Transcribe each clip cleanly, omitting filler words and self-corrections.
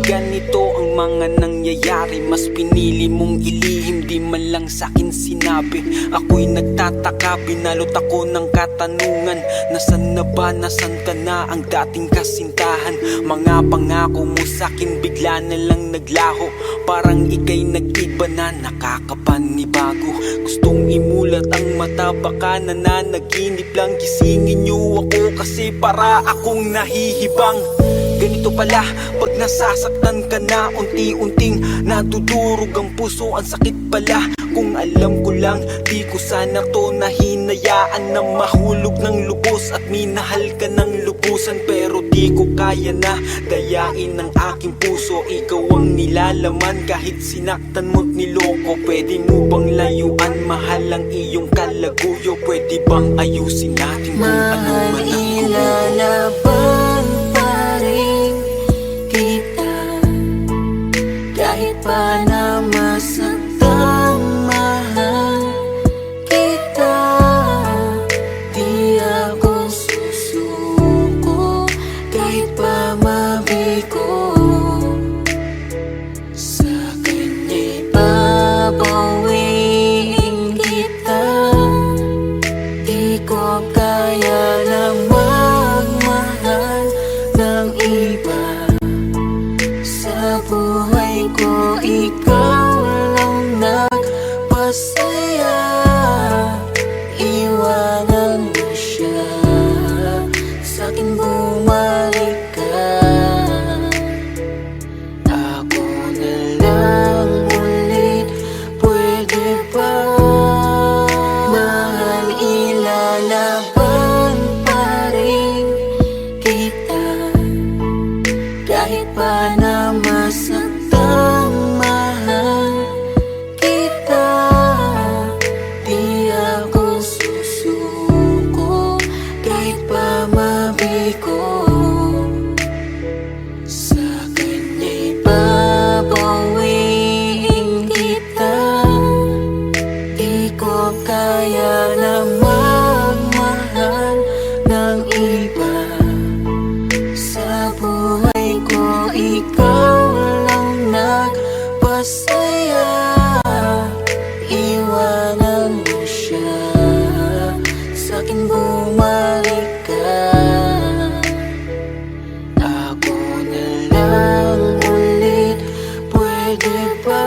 ganito ang mga nangyayari. Mas pinili mong ilihim, di man lang sa'kin sinabi. Ako'y nagtataka, binalot ako ng katanungan. Nasaan na ba, nasaan ka na ang dating kasintahan? Mga pangako mo sa'kin bigla na lang naglaho. Parang ika'y nag-iba na, nakakapanibago. Gustong imulat ang mata, baka nananaginip lang. Gisingin niyo ako kasi para akong nahihibang. Ganito pala pag nasasaktan ka na, unti-unting nadudurog ang puso. Ang sakit pala, kung alam ko lang, di ko sana to nahinayaan na mahulog ng lubos at minahal ka ng lubusan. Pero di ko kaya na dayain ang aking puso. Ikaw ang nilalaman kahit sinaktan mo't niloko. Pwede mo bang layuan, mahal ang iyong kalaguyo? Pwede bang ayusin natin kung ano man ang Mailalaban pa rin kita kahit pa na masaktan, mahal kita. Di ako susuko kahit pa mabigo. Sa kanya'y babawiin kita. Di ko kaya lang magmahal ng iba. Sa buhay ko, ikaw lang nagpasaya. Iwanan mo siya, sa'kin bumalik ka. Ako na lang ulit, pwede ba? Mahal, ilalaban pa rin kita kahit pa na masaktan, mahal kita. Di ako susuko kahit pa mabigo. Sa kanya'y babawiin kita. Di ko kaya na magmahal ng iba. Sa buhay ko, ikaw lang nagpasaya. Iwanan mo siya, sa'kin bumalik ka. Ako na lang ulit, pwede ba?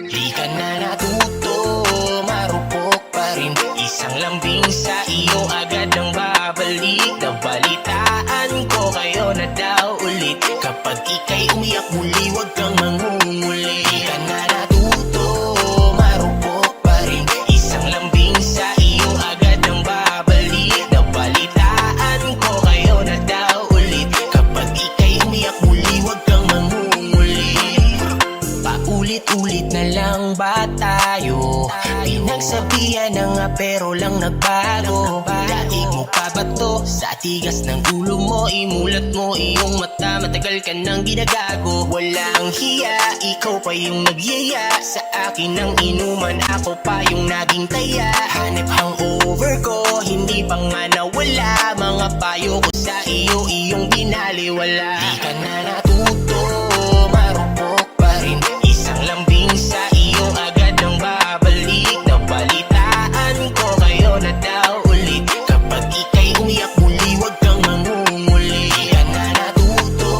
Di ka na natuto, marupok pa rin. Isang lambing sa iyo agad ang babalik. Nabalitaan ko kayo na daw ulit. Kapag ika'y umiyak muli, wag kang mangunguli. Di ka na natuto, marupok pa rin. Isang lambing sa iyo agad ang babalik. Nabalitaan ko kayo na daw ulit. Kapag ika'y umiyak muli, wag kang mangunguli. Paulit-ulit na lang ba tayo? Pinagsabihan na nga pero lang nagbago. Daig mo pa ba to? Sa tigas ng ulo mo, imulat mo iyong mata. Matagal ka nang ginagago. Walang hiya, ikaw pa yung nagyaya. Sa akin ang inuman, ako pa yung naging taya. Hanip hangover ko, hindi pa nga nawala. Mga payo ko sa iyo, iyong binaliwala. Di ka na natuto, marupok pa rin. Isang lambing sa iyo agad ang babalik. Nabalitaan ko kayo na daw ulit. Kapag ika'y umiyak muli, wag kang mangunguli. Di ka na natuto,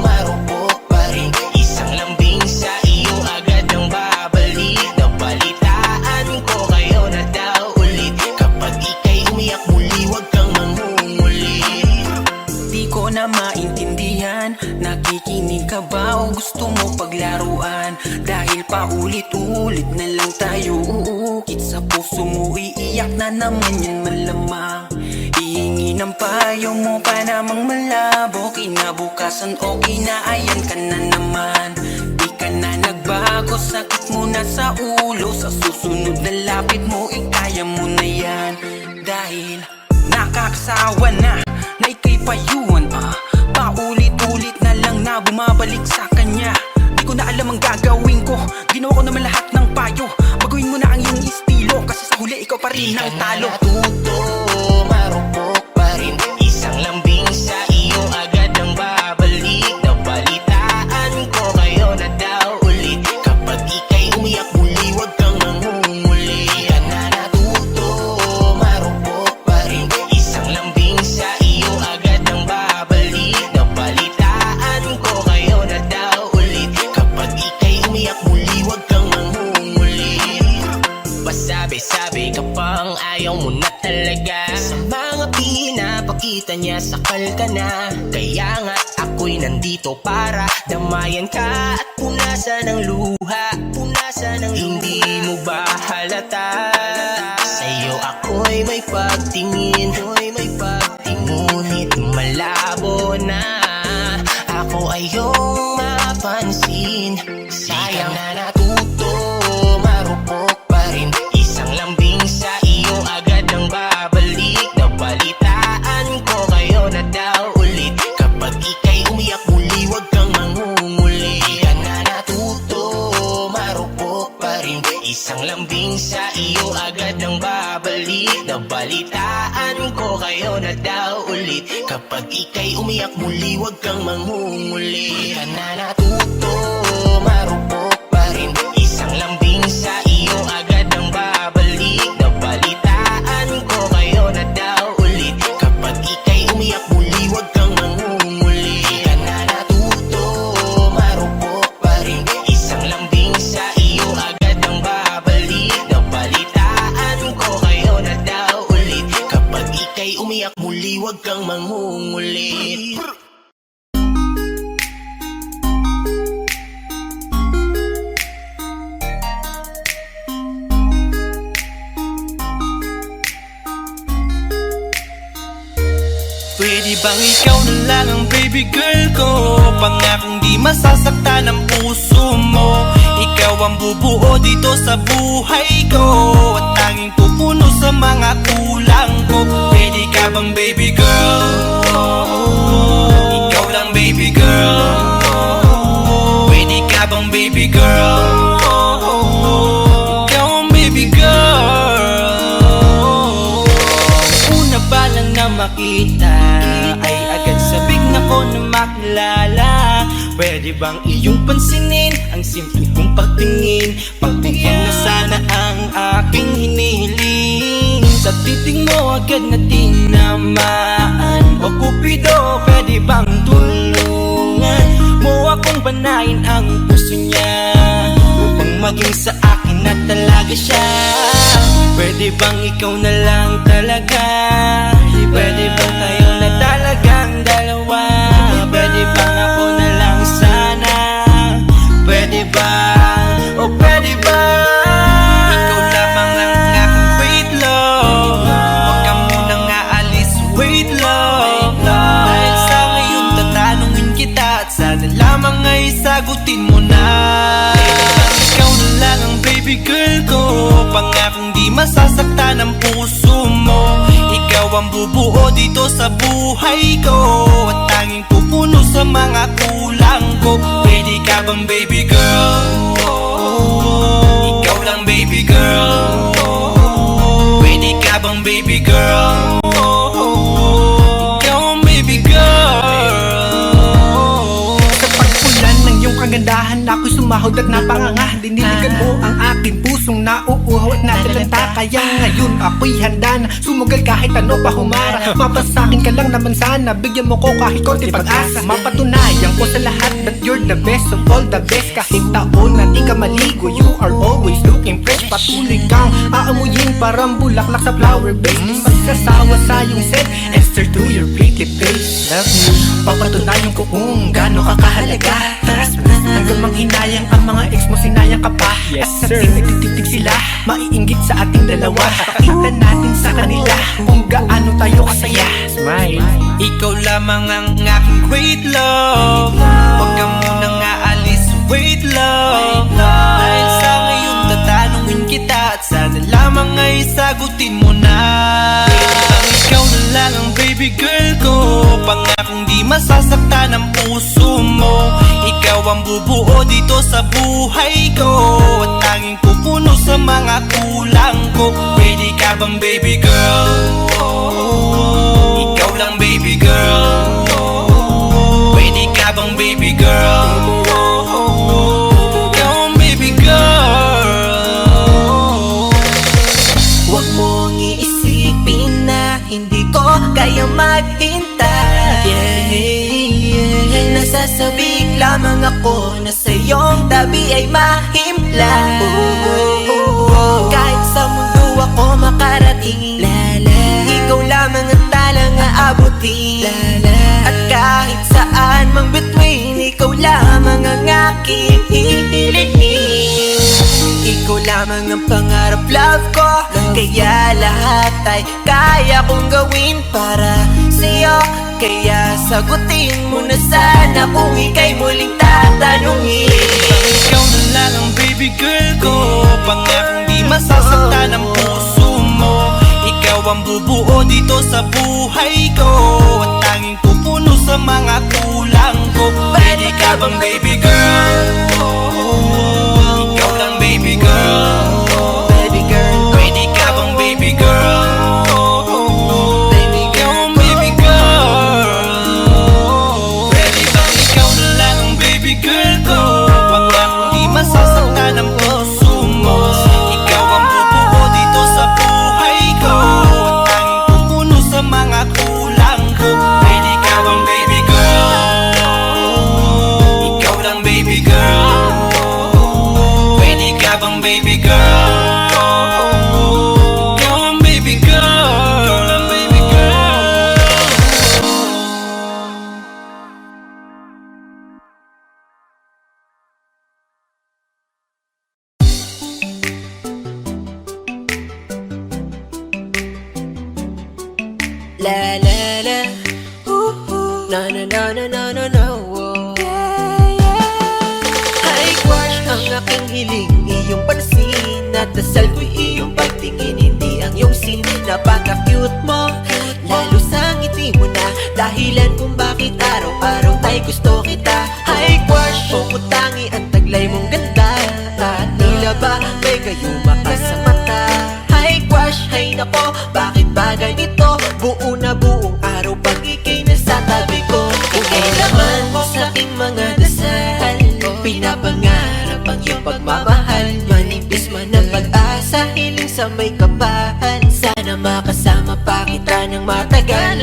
marupok pa rin. Isang lambing sa iyo agad ang babalik. Nabalitaan ko kayo na daw ulit. Kapag ika'y umiyak muli, wag kang mangunguli. Di ko na maintindihan Nakikinig ka ba o gusto mo paglaruan? Dahil paulit-ulit na lang tayo uukit sa puso mo, iiyak na naman yan malamang. Hihingi ng payo mo pa namang malabo, kinabukasan okay na ayan ka na naman. Di ka na nagbago, sakit mo na sa ulo, sa susunod na lapit mo ikaya mo na yan. Dahil nakakasawa na ika'y payuhan paulit-ulit na lang na bumabalik sa kanya. Di ko na alam ang gagawin ko, ginawa ko naman lahat ng payo. Baguhin mo na ang iyong estilo, kasi sa huli ikaw pa rin ang talo. Natuto, marupok pa rin, isang lambing sa iyo agad ang babalik. Nabalitaan ko kayo na daw ulit, kapag ika'y umiyak muli huwag kang mangunguli. Di ka na natuto, marupok pa rin, isang lambing sa iyo agad ang babalik. Nabalitaan ko kayo na daw ulit, kapag ika'y umiyak muli huwag kang mangunguli. Pasabi-sabi ka pang ayaw mo na talaga, sa mga pinapakita niya sakal ka na. Kaya nga ako'y nandito para damayan ka at punasan ng luha, punasan ng hindi mo ba halata? Sa'yo ako'y may pagtingin, ngunit malabo na ako ay iyong mapansin. Sayang na natuto, marupok pa rin, isang lambing sa iyo agad ang babalik. Nabalitaan ko kayo na daw ulit, kapag ika'y umiyak muli huwag kang mangunguli. Di ka na natuto, marupok pa rin, isang lambing sa iyo agad ang babalik. Nabalitaan ko kayo na daw ulit, kapag ika'y umiyak muli huwag kang mangunguli. Di ka na natuto, marupok pa rin, isang lambing sa iyo agad ang babalik. Nabalitaan ko kayo na daw ulit, kapag ika'y umiyak muli huwag kang mangunguli. Di ka na natuto, marupok pa rin, isang lambing sa iyo agad ang babalik. Nabalitaan ko kayo na daw ulit, kapag ika'y umiyak muli huwag kang mangunguli. Pwede bang ikaw na lang ang baby girl ko? Pangakong di masasaktan ang puso mo. Ikaw ang bubuo dito sa buhay ko, at tanging pupuno sa mga kulang ko. Pwede ka bang baby girl? Ikaw lang baby girl. Pwede ka bang baby girl? Ikaw ang baby girl. Una pa lang na makita ay agad sabik na ko na makilala. Pwede bang iyong pansinin ang simple kong pagtingin? Pagbigyan na sana ang aking hinihiling. Sa titig mo agad na tinamaan. O Cupido, pwede bang tulungan mo akong panayin ang puso niya, upang maging sa akin na talaga siya? Pwede bang ikaw na lang talaga? Pwede bang tayo na talagang dalawa? Pwede bang ako na lang sana? Pwede ba? O pwede ba? Ikaw lamang ang aking wait love. Huwag ka munang aalis, wait love. Dahil sa ngayon tatanungin kita, at sana lamang ay sagutin mo na. Ikaw na lang ang baby girl ko, pangakong di masasaktan ang puso mo. Ikaw ang bubuo dito sa buhay ko, at tanging pupuno sa mga kulang ko. Pwede ka bang baby girl? Ikaw lang baby girl. Pwede ka bang baby girl? Ikaw ang baby girl. Sa pagpulan ng iyong kagandahan, ako'y sumahod at napanganga. Diniligan mo ang aking pusong nauuhaw at natalanta. Kaya ngayon ako'y handa na sumugal kahit ano pa humara. Mapasakin ka lang naman sana, bigyan mo ko kahit konti pag-asa. Mapatunayan ko sa lahat na that you're the best of all the best. Kahit taon na di ka maligo, you are always looking fresh. Patuloy kang aamuyin parang bulaklak sa flower base. Di magsasawa sa iyong scent, answer to your pretty face. Love you, papatunayan ko kung gaano ka kahalaga. Hanggang manghinayang ang mga ex mo, sinayang ka pa. Yes sir, at nagtitig sila, maiinggit sa ating dalawa. Pakita natin sa kanila kung gaano tayo kasaya. Smile. Ikaw lamang ang aking great love. Huwag ka munang aalis, wait love. Dahil sa ngayon tatanungin kita, at sana lamang ay sagutin mo na. Ikaw na lang ang baby girl ko, pangakong di masasaktan ang puso mo. Ikaw ang bubuo dito sa buhay ko, at tanging pupuno sa mga kulang ko. Pwede ka bang baby girl? Ikaw lang baby girl. Pwede ka bang baby girl? Ikaw ang baby girl. Huwag mong iisipin na hindi ko kaya maghintay. Nasasabik lamang ako na sa iyong tabi ay mahimpla. Kahit sa mundo ako makarating, ikaw lamang ang talang aabutin. At kahit saan mang between, ikaw lamang ang aking hihilihin. Ikaw lamang ang pangarap, love ko, kaya lahat ay kaya kong gawin para sa'yo. Kaya sagutin mo na sana kung ika'y muling tatanungin. Ikaw na lang ang baby girl ko, pangakong di masasaktan ang puso mo. Ikaw ang bubuo dito sa buhay ko, at tanging pupuno sa mga kulang ko. Pwede ka bang baby girl? Ikaw lang baby girl. Baby girl, Pwede ka bang baby girl? baby Ikaw girl, ang baby girl. Pwede bang ikaw na lang ang baby girl ko, pangakong di masasaktan ang puso mo. Ikaw ang bubuo dito sa buhay ko, at tanging pupuno sa mga kulang ko. Pwede ka bang baby girl? Ikaw lang baby girl. Pwede ka bang baby girl? Ikaw ang baby girl. Ikaw lang baby girl. la la la, na na na na na na na, Ay crush, ang aking hiling, iyong pansin. At dasal ko'y iyong pagtingin, hindi ang iyong sin. Napaka-cute mo, lalo sa ngiti mo na dahilan kung bakit araw-araw tayo gusto kita. Ay crush, pumutangi ang taglay mong ganda, at tila ba may gayuma ka sa mata. Ay crush, ay nako, bakit ba ganito? Buo na buong araw pag ika'y nasa tabi ko. Ika'y laman sa aking mga dasal, pinapangarap ang iyong pagmamahal. Manipis man ang pag-asa, hiling sa may kapal. Sana makasama pa kita ng matagal.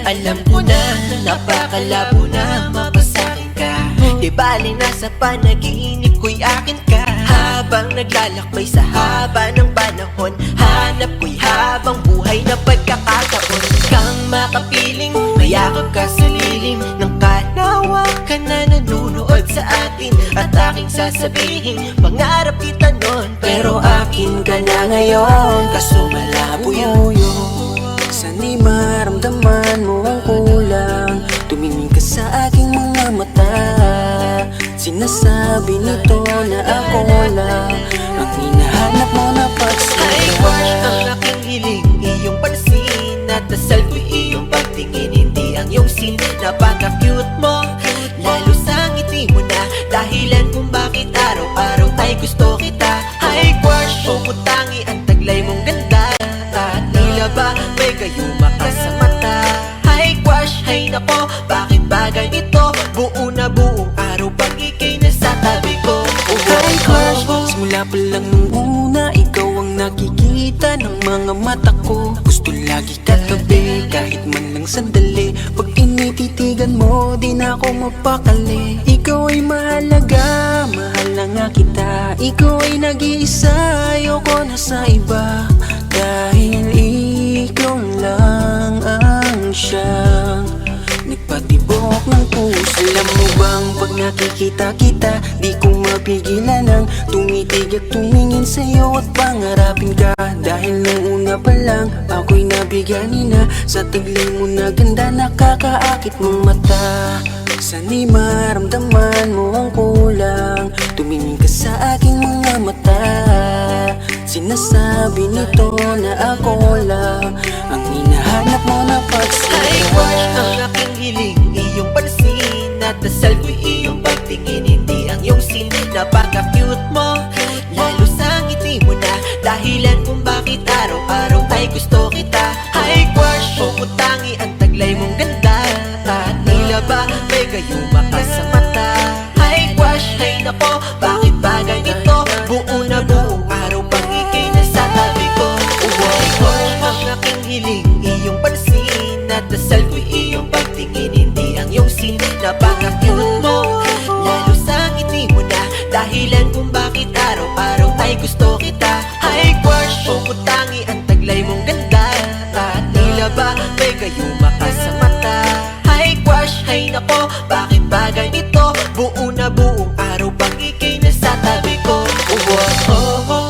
Alam ko na, napakalabo na mapasakin ka. Di bali nasa panaginip ko'y akin ka. Habang naglalakbay sa haba ng panahon, hanap ko'y habang buhay na pagkakataon. Kang makapiling, mayakap ka sa lilim ng kalawakan na nanunood sa atin. At aking sasabihin, pangarap kita nun, pero akin ka na ngayon. Kaso malabo yun. Sana'y maramdaman mo ang kulang. Tumingin ka sa aking mga mata. Sinasabi nito na ako lang ang hinahanap mo na Ay crush, ang pagsaya. aking hiling, iyong pansin. At dasal ko'y iyong pagtingin, hindi ang iyong sin. Napaka-cute mo, lalo sa ngiti mo na dahilan kung bakit araw-araw tayo gusto kita. Ay crush, pumutangi ang taglay mong ganda, at tila ba may gayuma ka sa mata. Ay crush, ay nako, bakit ba ganito? Buo na buong araw pag ika'y nasa tabi ko. Ay crush, simula pa lang nung una, ikaw ang nakikita ng mga mata ko. Gusto lagi katabi, kahit man lang sandali. Pag tinititigan mo, di na ako mapakali. Ikaw ikaw ay mahalaga, mahal na nga kita. Ikaw ay nag-iisa, ayoko na sa iba. Dahil ikaw lang ang siyang nagpatibok ng puso. Alam mo bang pag nakikita kita, di ko mapigilan ang tumitig at tumingin sa'yo at pangarapin ka. Dahil nung una pa lang, ako'y nabigani na sa taglay mo na ganda, nakakaakit mong mata. Sana'y maramdaman mo ang kulang, tumingin ka sa aking mga mata. Sinasabi nito na ako lang ang hinahanap mo na pagsalita. Ay, crush, ang aking hiling, iyong pansin at dasal ko'y iyong pagtingin, hindi ang iyong sin. Napaka-cute mo, lalo sa ngiti mo na dahilan kung bakit araw-araw ay gusto kita. Ay, crush, pumutangi ang taglay mong ganda, at tila ba may gayuma ka sa mata. Ay, crush, ay nako, bakit ba ganito? Buo na buong araw pang ikay nasa tabi ko. Ay, crush, ang aking hiling, iyong pansin at dasal ko'y iyong pagtingin, hindi ang iyong sin. Napaka-cute mo, lalo sa ngiti mo na dahilan kung bakit araw-araw ay gusto kita. Ay, crush, pumutangi ang taglay mong ganda, at tila ba may gayuma ka sa mata. Ay, crush, ay nako, bakit ba ganito? Buo na buong araw pang ikay nasa tabi ko. Oh, oh, oh.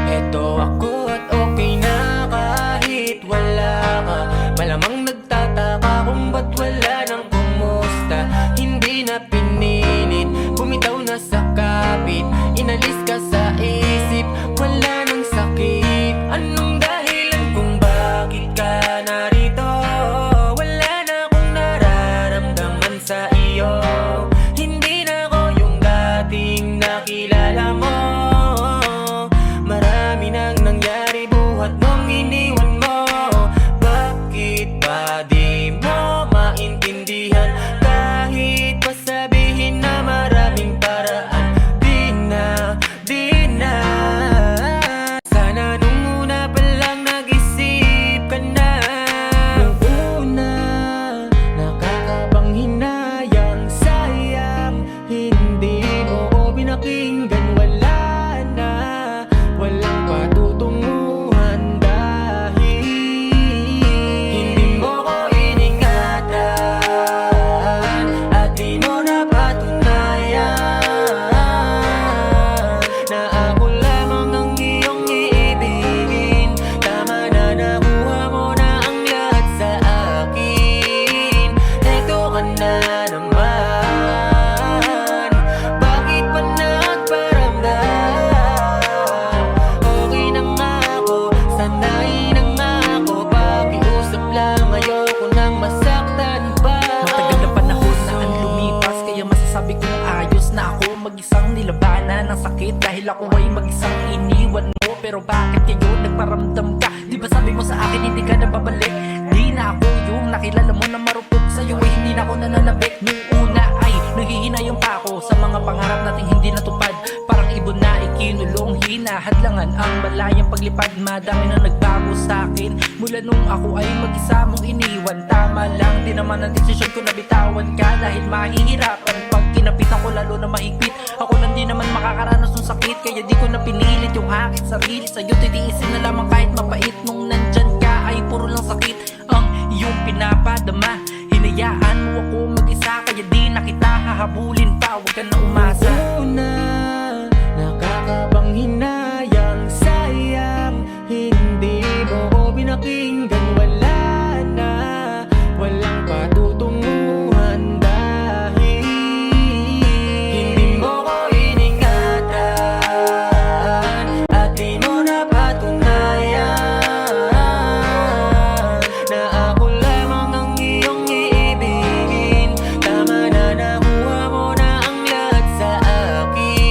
Eto ako at okay na kahit wala ka. Malamang nagtataka kung ba't wala nang kumusta. Hindi na pinilit, bumitaw na sa kapit. Inalis ka sa isip, wala nang sakit. Anong dahilan kung bakit ka narito? Wala na akong nararamdaman sa iyo. Hindi na ako yung dating nakilala mo. Marami nang nangyari buhat nung iniwan mo. Bakit ba di mo maintindihan? Kahit pa sabihin na maraming paraan, di na sana nung una pa lang nag-isip ka na. Nung una, nakakabang hinayang, sayang hindi mo ko pinakinggan. Wala na, walang patutunguhan dahil hindi mo ko iningatan at di mo napatunayan na ako lamang ang iyong iibigin. Tama na, nakuha mo na ang lahat sa akin. Eto ka na naman, bakit pa nagparamdam? Okay na nga ako, sanay na nga ako. Pakiusap lang, ayoko nang masaktan pa. Matagal na panahon na ang lumipas, kaya masasabi kong ayos na ako mag-isang nilabanan ng sakit. Dahil ako ay mag-isang iniwan mo, pero bakit ngayon nagparamdam ka? Di ba sabi mo sa akin hindi ka na babalik? Di na ako yung nakilala mo na marupok sa'yo, ay hindi na ako nananabik. Nung una ay nanghihinayang pa ako sa mga pangarap nating hindi natupad. Parang ibon na ikinulong, hinahadlangan ang malayang paglipad. Madami na nagbago sa'kin mula nung ako ay mag-isa mong iniwan. Tama lang, di naman ang desisyon ko na bitawan ka, dahil mahihirapan pag kinapitan ko lalo na mahigpit. Ako lang di naman makakaranas ng sakit, kaya di ko na pinilit yung aking sarili. Sa'yo titiisin na lamang kahit mapait. Nung nandyan ka ay puro lang sakit ang iyong pinapadama. Hinayaan mo ako mag-isa, kaya di na kita hahabulin pa. Huwag ka na umasa. Una, nakakabang hinayang, sayang hindi mo ko pinakinggan. Wala na, walang patutunguhan dahil hindi mo ko iningatan at di mo napatunayan na ako lamang ang iyong iibigin. Tama na, nakuha mo na ang lahat sa akin.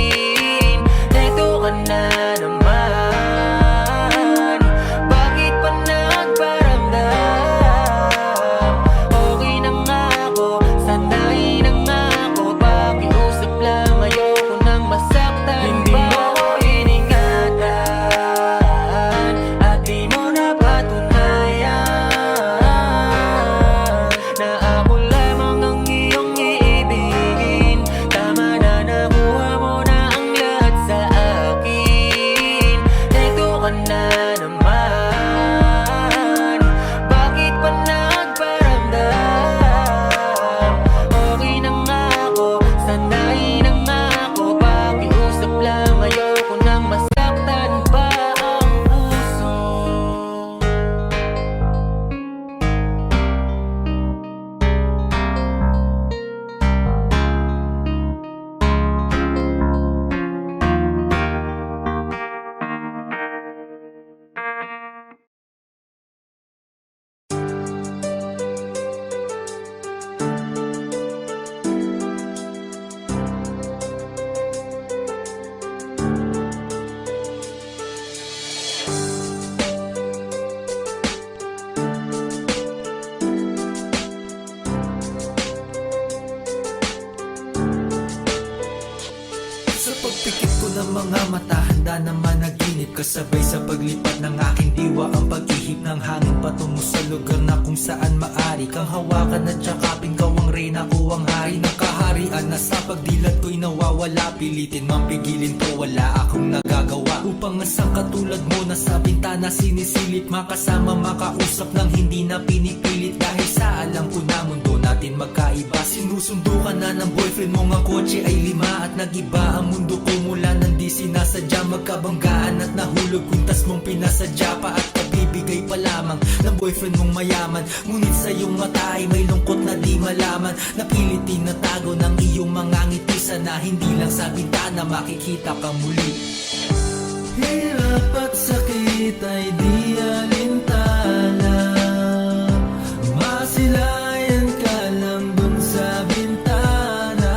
ng mga mata, handa na managinip. Kasabay sa paglipat ng aking diwa, ang pag-ihip ng hangin patungo sa lugar na kung saan maari kang hawakan at yakapin. Ikaw ang reyna, ko ang hari ng kaharian, na sa pagdilat ko'y nawawala. Pilitin mang pigilin ko, wala akong nagagawa. Upang asang katulad mo na sa bintana sinisilip, makasama makausap ng hindi na pinipilit. Dahil sa alam ko na mundo natin magkaiba. Sinusundo ka na ng boyfriend mo, ang kotse ay 5 at nag-iba ang mundo ko mula nang di sinasadya. Magkabanggaan at nahulog kuntas mong pinasadya pa at kabibigay pa lamang ng boyfriend mong mayaman. Ngunit sa iyong mata ay may lungkot na di malaman, napilit tinatago ng iyong mga ngiti. Sana hindi lang sa bintana makikita ka muli. Hirap at sakit ay di alintana, masilayan ka lang dun sa bintana.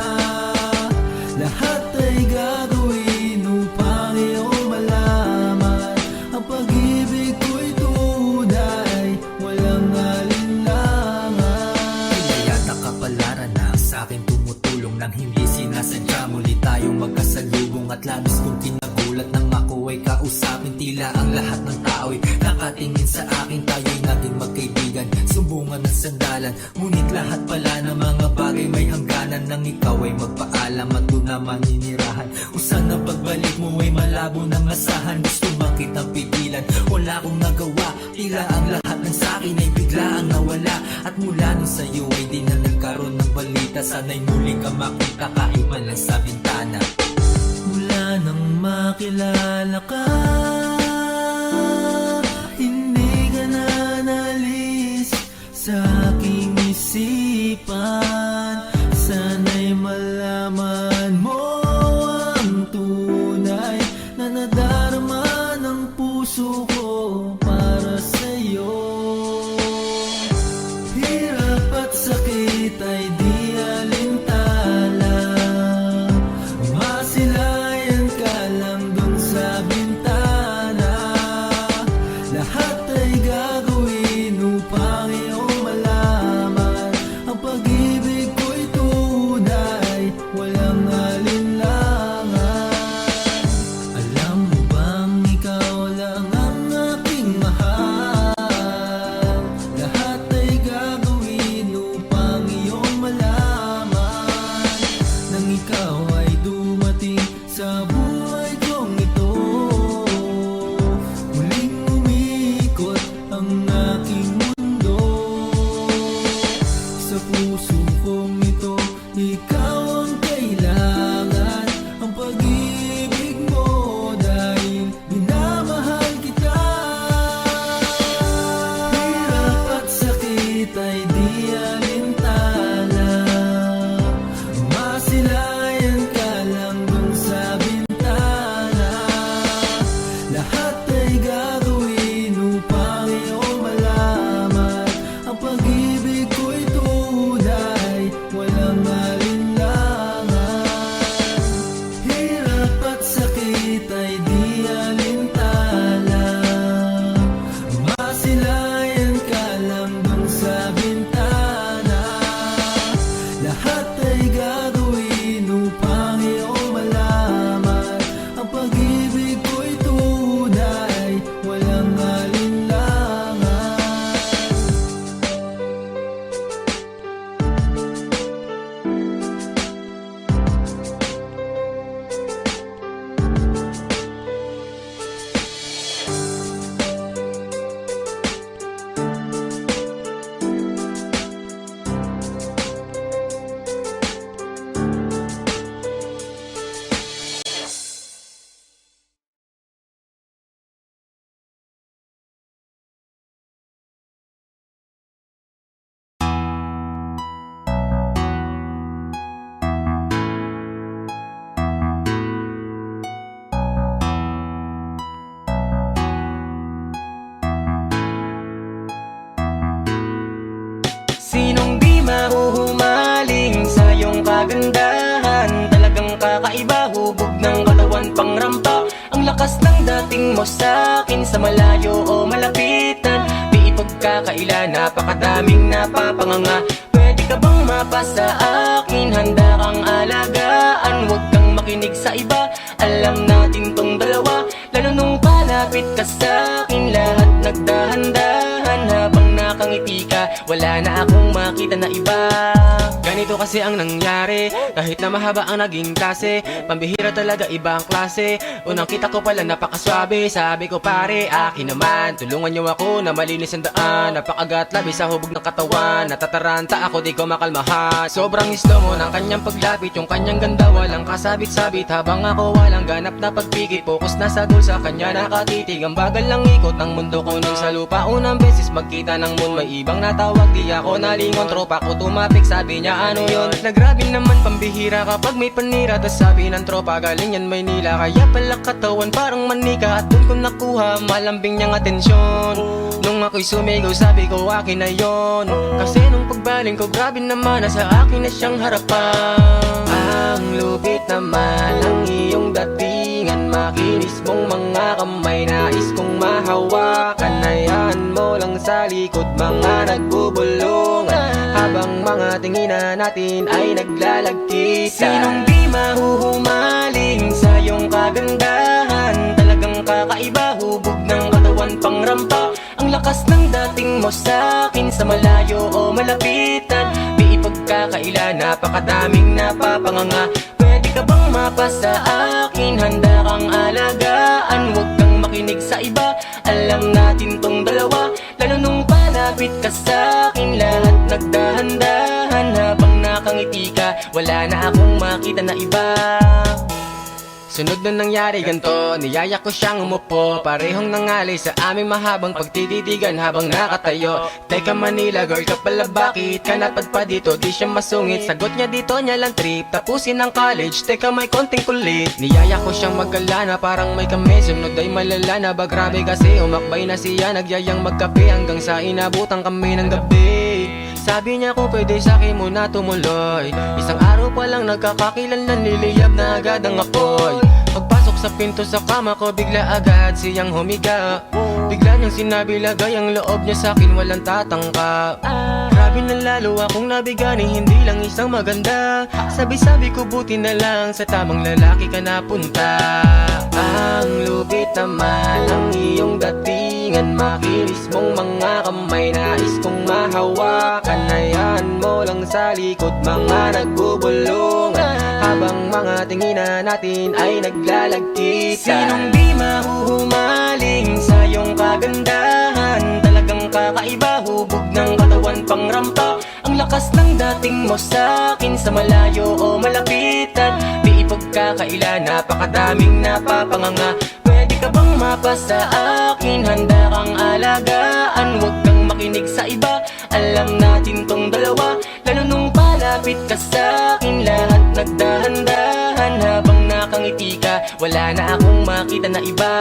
Lahat ay gagawin upang iyong malaman, ang pag-ibig ko'y tunay, walang alinlangan. Pinayata kapalaran na sa akin tumutulong nang hindi sinasadya. Muli tayong magkasalubong at labis kong kinagulat nang ako ay kausapin. Tila ang lahat ng tao'y nakatingin sa akin. Tayo'y naging magkaibigan, sumbungan at sandalan. Ngunit lahat pala ng mga bagay may hangganan. Nang ikaw ay magpaalam at doon na maninirahan, kung saan ang pagbalik mo ay malabo ng asahan. Gusto makitang pigilan, wala akong nagawa. Tila ang lahat ng sakin ay bigla ang nawala. At mula nun sa'yo ay di na nagkaroon ng balita. Sana'y muli ka makita kahit man lang sa bintana. Mula nang makilala ka, hindi ka na nalis sa aking isipan. Sana'y malaman mo ang tunay na nadarama ng puso ko para sa'yo. Hirap at sakit ay di alintana, masilayan ka lang dun sa bintana. Lahat ay gagawin upang iyong malaman, ang pag-ibig ko'y tunay, walang alinlangan. Alam mo bang ikaw lang ang aking mahal? Lahat ay gagawin upang iyong malaman, nang ikaw ay dumating sa buhay kong ito. Muling umikot ang aking mundo. Sa puso kong ito, ikaw ang kailangan, ang pag-ibig mo dahil minamahal kita. Hirap at sakit ay di alintana, masilayan ka lang dun sa bintana. Lahat ay gagawin upang iyong malaman, ang pag-ibig ko'y tunay, walang alinlangan. Hirap at sakit ay di alintana, masilayan ka lang dun sa bintana. Lahat ay gagawin upang iyong malaman, ang pag-ibig ko'y tunay, walang alinlangan. Sinong di mahuhumaling sa iyong kagandahan? Talagang kakaiba, hubog ng katawan pangrampa. Ang lakas ng dating mo sa'kin, sa malayo o malapitan. Di ipagkakaila, napakadaming napapanganga. Pwede ka bang mapasa akin? Handa kang alagaan, huwag kang makinig sa iba. Alam na na iba. Ganito kasi ang nangyari, kahit na mahaba ang naging klase, pambihira talaga iba ang klase. Unang kita ko pala napakaswabe, sabi ko pare akin naman, tulungan niyo ako na malinis ang daan. Napakagat labi sa hubog ng katawan, natataranta ako di ko makalmahan. Sobrang slow mo ng kanyang paglapit, yung kanyang ganda walang kasabit-sabit. Habang ako walang ganap na pagpikit, focus na sa goal, sa kanya nakatitig. Ang bagal lang ikot ng mundo ko nung sa lupa. Unang beses magkita ng moon, may ibang natawag, di ako nalingon. Tropa ko tumapik, sabi niya ano yun? Nagrabe naman pambihira kapag may panira. Tas sabi ng tropa galing yan Maynila, kaya pala katawan parang manika. At dun ko nakuha malambing niyang atensyon. Nung ako'y sumigaw sabi ko akin na yon. Kasi nung pagbaling ko grabe naman, nasa akin na siyang harapan. Ang lupit naman ang iyong datingan, makinis mong mga kamay, nais kong mahawakan. Hayaan mo lang sa likod mga nagbubulungan, habang mga tinginan natin ay naglalagkitan. Sinong di mahuhumaling sa iyong kagandahan? Talagang kakaiba, hubog ng katawan pangrampa. Ang lakas ng dating mo sa'kin, sa malayo o malapitan, di ipagkakaila, napakadaming napapanganga. Pwede ka bang mapasa akin? Handa kang alagaan, huwag kang makinig sa iba. Alam natin tong dalawa, lalo nung palapit ka sa'kin, lahat nagdahan-dahan. Habang nakangiti ka, wala na akong makita na iba. Sunod na nangyari ganto, niyaya ko siyang umupo. Parehong nangali sa aming mahabang pagtititigan habang nakatayo. Teka Manila girl ka pala, bakit ka napadpad dito? Di siya masungit, sagot niya dito niya lang trip, tapusin ang college. Teka may konting kulit, niyaya ko siyang magkalana, parang may kami. Sunod ay malala na ba, grabe kasi umakbay na siya, nagyayang magkape hanggang sa inabutan kami ng gabi. Sabi niya kung pwede sa'kin muna tumuloy, isang araw pa lang nagkakakilan na, niliyab na agad ang apoy. Pagpasok sa pinto sa kama ko, bigla agad siyang humiga. Bigla niyang sinabi lagay ang loob niya sa'kin, walang tatangka. Grabe na lalo akong nabigani, hindi lang isang maganda. Sabi-sabi ko buti na lang sa tamang lalaki ka napunta. Ang lupit naman ang iyong datingan, makinis mong mga kamay, nais kong mahawakan. Hayaan mo lang sa likod mga nagbubulungan, habang mga tinginan natin ay naglalagkitan. Sinong di mahuhumaling sa iyong kagandahan? Talagang kakaiba, hubog ng katawan pangrampa. Ang lakas ng dating mo sa'kin, sa malayo o malapitan, di ipagkakaila, napakadaming napapanganga. Pwede ka bang mapasa akin? Handa kang alagaan, huwag kang makinig sa iba. Alam natin tong dalawa, lalo nung palapit ka sa'kin, lahat nagdahan-dahan. Habang nakangiti ka, wala na akong makita na iba.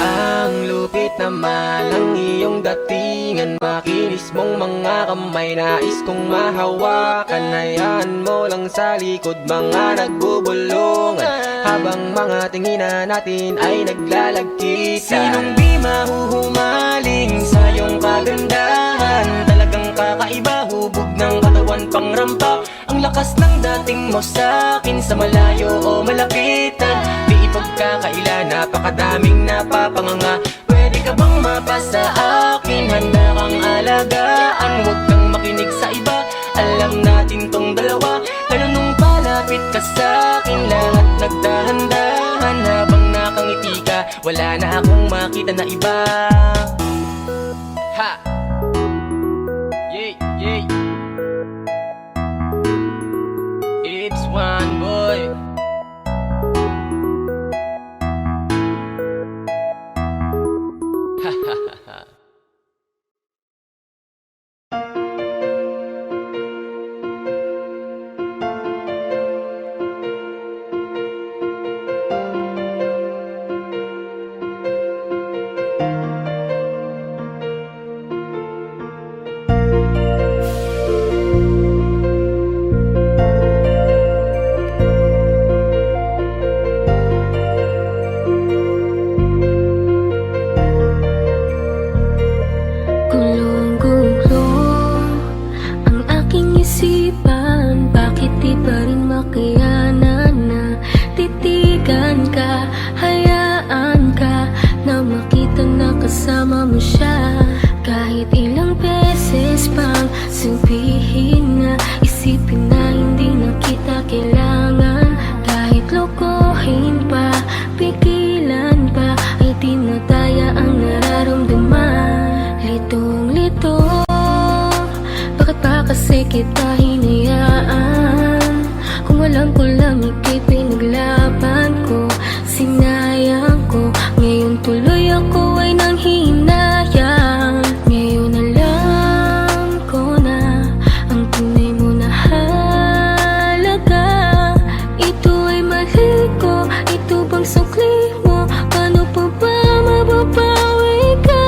Ang lupit naman ang iyong datingan, makinis mong mga kamay, nais kong mahawakan. Hayaan mo lang sa likod mga nagbubulungan, habang mga tinginan natin ay naglalagkitan. Sinong di mahuhumaling sa iyong kagandahan? Talagang kakaiba, hubog ng katawan pangrampa. Ang lakas ng dating mo sa'kin, sa malayo o malapitan, di ipagkakaila, napakadaming napapanganga. Pwede ka bang mapasa akin? Handa kang alagaan, huwag kang makinig sa iba. Alam natin tong dalawa, lalo nung palapit ka sa'kin, lahat nagdahan-dahan. Habang nakangiti ka, wala na akong makita na iba. Ha! Yay, yay. It's one boy. Ha ha ha ha. kita hinayaan. Kung alam ko lang ika'y pinaglaban ko, sinayang ko. Ngayon tuloy ako ay nanghihinayang. Ngayon alam ko na ang tunay mo na halaga. Ito ay mali ko, ito bang sukli mo? Paano pa ba mababawi ka?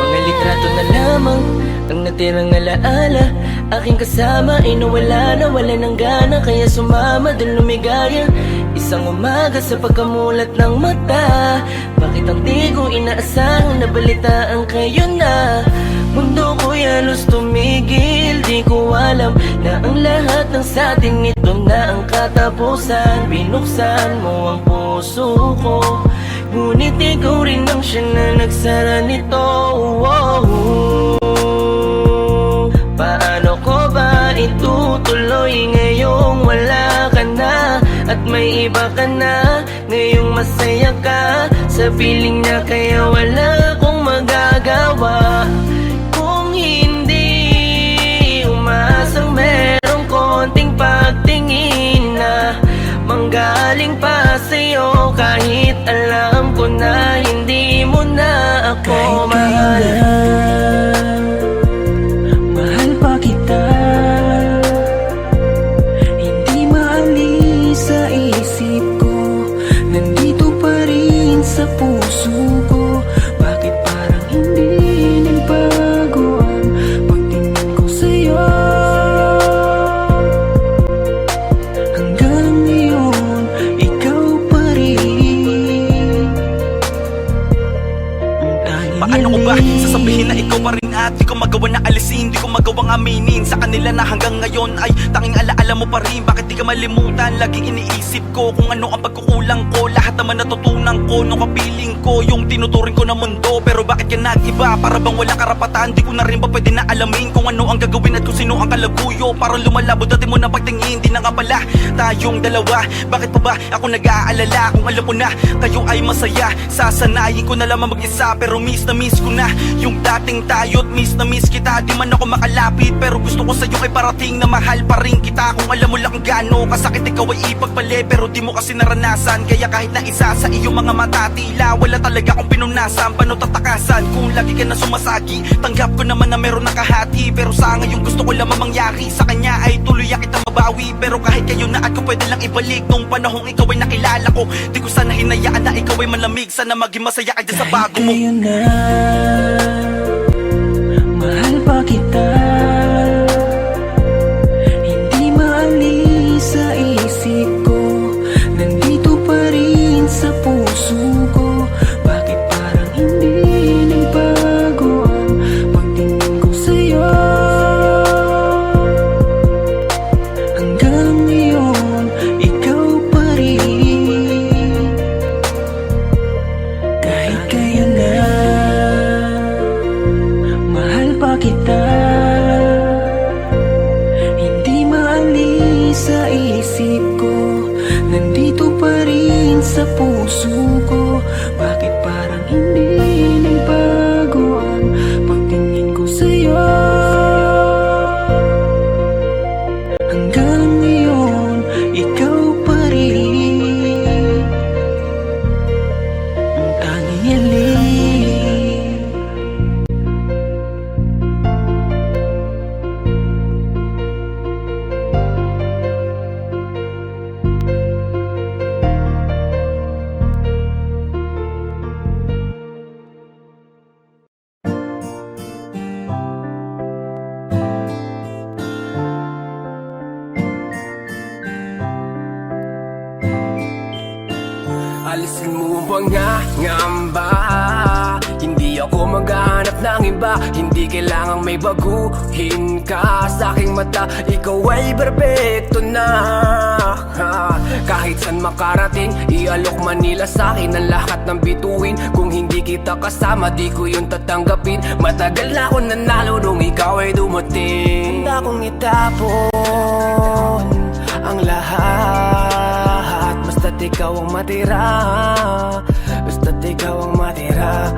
Mga litrato na lamang ang natirang alaala. Aking kasama ay nawala ng gana, kaya sumama dun lumigaya. Isang umaga sa pagkamulat ng mata, bakit ang di ko inaasahang nabalitaan kayo na? Mundo ko'y halos tumigil, di ko alam na ang lahat ng satin ito na ang katapusan. Binuksan mo ang puso ko, ngunit ikaw rin ang siya na nagsara nito. Paano ko ba itutuloy ngayong wala ka na at may iba ka na? Ngayong masaya ka sa piling niya, kaya wala akong magagawa. Kung hindi umasang merong konting pagtingin na manggaling pa sa'yo, kahit alam ko na hindi mo na ako mahal. Mahal pa kita, hindi maalis sa isip ko, nandito pa rin sa puso ko. Bakit parang hindi nagbago ang pagtingin ko sa'yo? Hanggang ngayon, ikaw pa rin ang tanging Paano ko ba hiling. sasabihin na ikaw pa rin at di ko magawa na alisin, di ko magawang aminin sa kanila na hanggang ngayon ay tanging alaala mo pa rin. Bakit di ka malimutan? Laging iniisip ko kung ano ang pagkukulang ko. Lahat naman natutunan ko nung kapiling ko yung tinuturing ko na mundo. Pero bakit ka nag-iba? Para bang wala karapatan? Di ko na rin ba pwede na alamin kung ano ang gagawin at kung sino ang kalaguyo? Parang lumalabo dati mo na pagtingin, di na nga pala tayong dalawa. Bakit pa ba ako nag-aalala kung alam ko na kayo ay masaya? Sasanayin ko na lamang mag-isa, pero miss na miss ko na yung dating tayo. Miss na miss kita, di man ako makalapit, pero gusto ko sa'yo ay parating na mahal pa rin kita. Kung alam mo lang kung gaano kasakit ikaw ay ipagpali, pero di mo kasi naranasan. Kaya kahit na isa sa iyong mga mata, tila wala talaga akong pinunasan. Paano tatakasan kung lagi ka na sumasagi? Tanggap ko naman na meron nakahati, pero sa ngayon gusto ko lamang mangyari sa kanya ay tuluyan kita mabawi. Pero kahit kayo na at ko pwede lang ibalik nung panahong ikaw ay nakilala ko. Di ko sana hinayaan na ikaw ay malamig, sana maging masaya ka dyan sa bago mo. Kayo na, mahal pa kita, hindi maalis sa isip ko, nandito pa rin sa puso ko. Bakit parang hindi nagbago ang pagtingin ko sa'yo? Hanggang ngayon, ikaw pa rin. Kahit kayo na, mahal pa kita, hindi maalis sa isip ko, nandito pa rin sa puso ko. Bakit parang hindi nagbago ang pagtingin ko sa'yo? Hanggang ngayon, ikaw pa rin ang tanging hiling. Alisin mo ba nga ngamba? Hindi ako maghahanap ng iba, hindi kailangang may baguhin ka. Sa aking mata, ikaw ay perfecto na. Kahit saan makarating, ialok man nila sa akin ang lahat ng bituin. Kung hindi kita kasama, di ko yun tatanggapin. Matagal na ako nanalo nung ikaw ay dumating. Handa kong itapon ang lahat, basta't ikaw ang matira, basta't ikaw ang matira.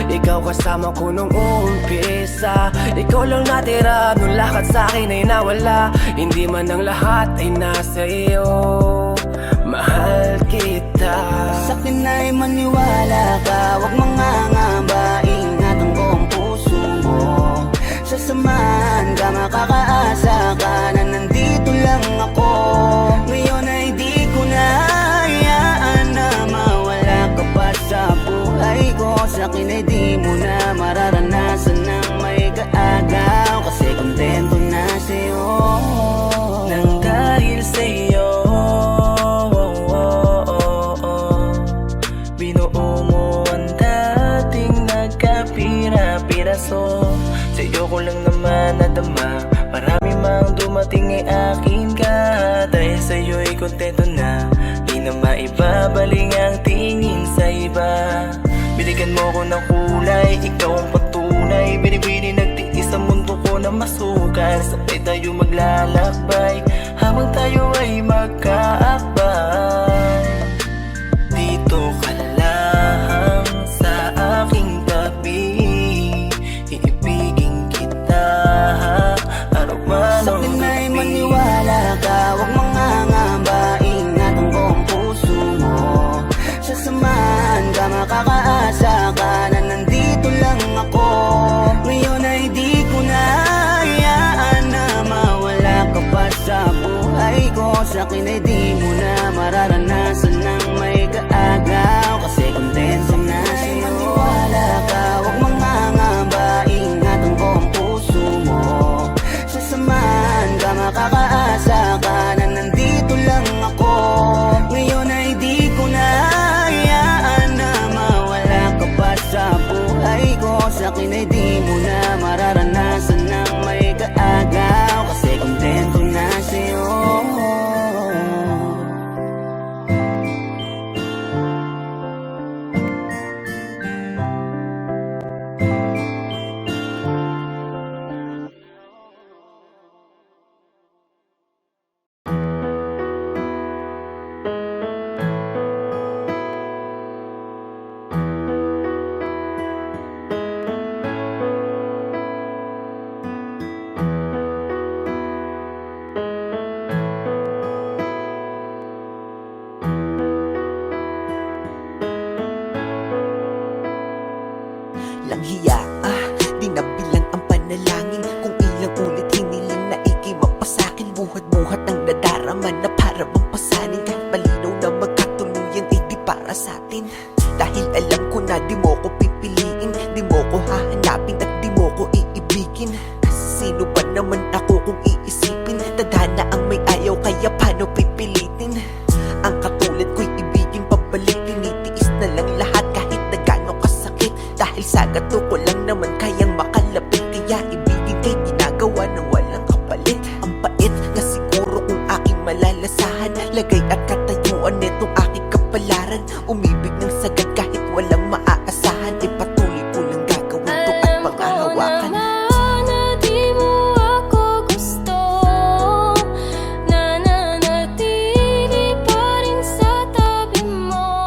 Ikaw kasama ko nung umpisa. Ikaw lang natira nung lahat sa'kin ay nawala. Hindi man ang lahat ay nasa iyo. Mahal kita. Sa'kin ay maniwala ka, huwag mangangamba, ingatan ko ang puso mo. Sasamahan ka, makakaasa ka na nandito lang ako. Ngayon ay di ko na hayaan na mawala ka pa sa buhay ko. Sa'kin ay di mo na mararanasan ng may kaagaw, kasi kontento na sa'yo. Nang dahil sa'yo binuo mo ang dating nagkapira-piraso. Sa'yo ko lang naman nadama, marami mang dumating ay akin ka. Dahil sa'yo'y kontento na, di na maibabaling ang tingin sa iba. Binigyan mo ko ng kulay, ikaw ang patunay. Binibini nagtiis sa mundo ko na masukan. Sabay tayo maglalakbay, habang tayo ay magkaakbay. Dito ka lang sa aking tabi, iibigin kita araw-araw. Sa'kin ay maniwala ka, huwag mangangamba, ingatan ko ang puso mo. Sasamahan ka, makakaasa ka na nandito lang ako. Ngayon ay di ko na hayaan na mawala ka pa sa buhay ko. Sa'kin ay di mo na mararanasan ng may kaagaw, kasi kontento na sa'yo. Maniwala ka, huwag mangangamba, ingatan ko ang puso mo. Sasamahan ka, makakaasa ka na nandito lang ako. Ngayon ay di ko na hayaan na mawala ka pa sa buhay ko. Sa'kin ay di mo na mararanasan ng may kaagaw, kasi kontento na sa'yo. Lang hiya, di nabilang ang panalangin. Kung ilang ulit hiniling na ikay mapasakin. Buhat-buhat ang nadarama na para bang pasanin. Kahit malinaw na magkatuluyan ay di para sa'tin. Dahil alam ko na di mo ko pipiliin, di mo ko hahanapin at di mo ko iibigin. Kasi sino ba naman ako kung iisipin? Tadhana ang may ayaw, kaya paano pipilitin? Ang katulad ko'y ibigin pabalik, tinitiis na lang lahat kahit na gano'ng kasakit. Dahil sa gato ko lang naman kayang makalapit, kaya ibigin kay ginagawa ng walang kapalit. Ang pait na siguro kung aking malalasahan, lagay at katayuan netong aking kapalaran. Umibig ng sagad kahit walang maaasahan, e patuloy ko lang gagawin to at panghahawakan. Na di mo ako gusto, nananatili pa rin sa tabi mo.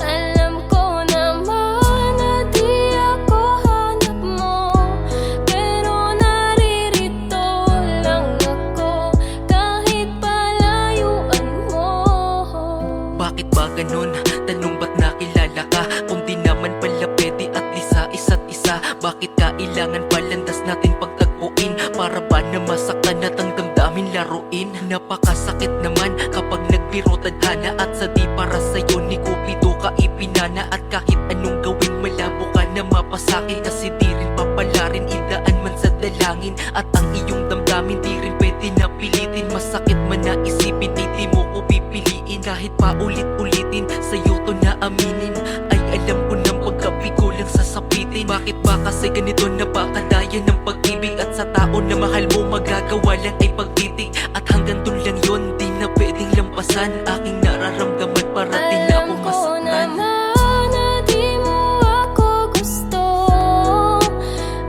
Alam ko naman na di ako hanap mo, pero naririto lang ako kahit palayuan mo. Bakit ba ganun? Tanong ba't nakilala ka? Kung di naman pala pwede at lisa isa't isa. Bakit kailangan palandas natin pagtagpuin? Para ba na masaktan at ang damdamin laruin? Napakasakit naman kapag nagbiro tadhana, at sa di para sa'yo ni Cupido ka ipinana. At kahit anong gawin malabo ka na mapasakin, kasi di rin papalarin, idaan man sa dalangin. At ang iyong damdamin di rin pwede na pilitin. Masakit man na isipin ay di mo ko pipiliin. Kahit pa ulit-ulitin sa'yo to na aminin, ay alam ko ng pagkabigo lang sasapitin. Bakit ba kasi ganito napakadaya ng pag-ibig? At sa tao na mahal mo magagawa lang ay pagtitig. At hanggang dun lang yun, di na pwedeng lampasan. Aking nararamdaman parating na ako Alam ko masaktan. na di mo ako gusto,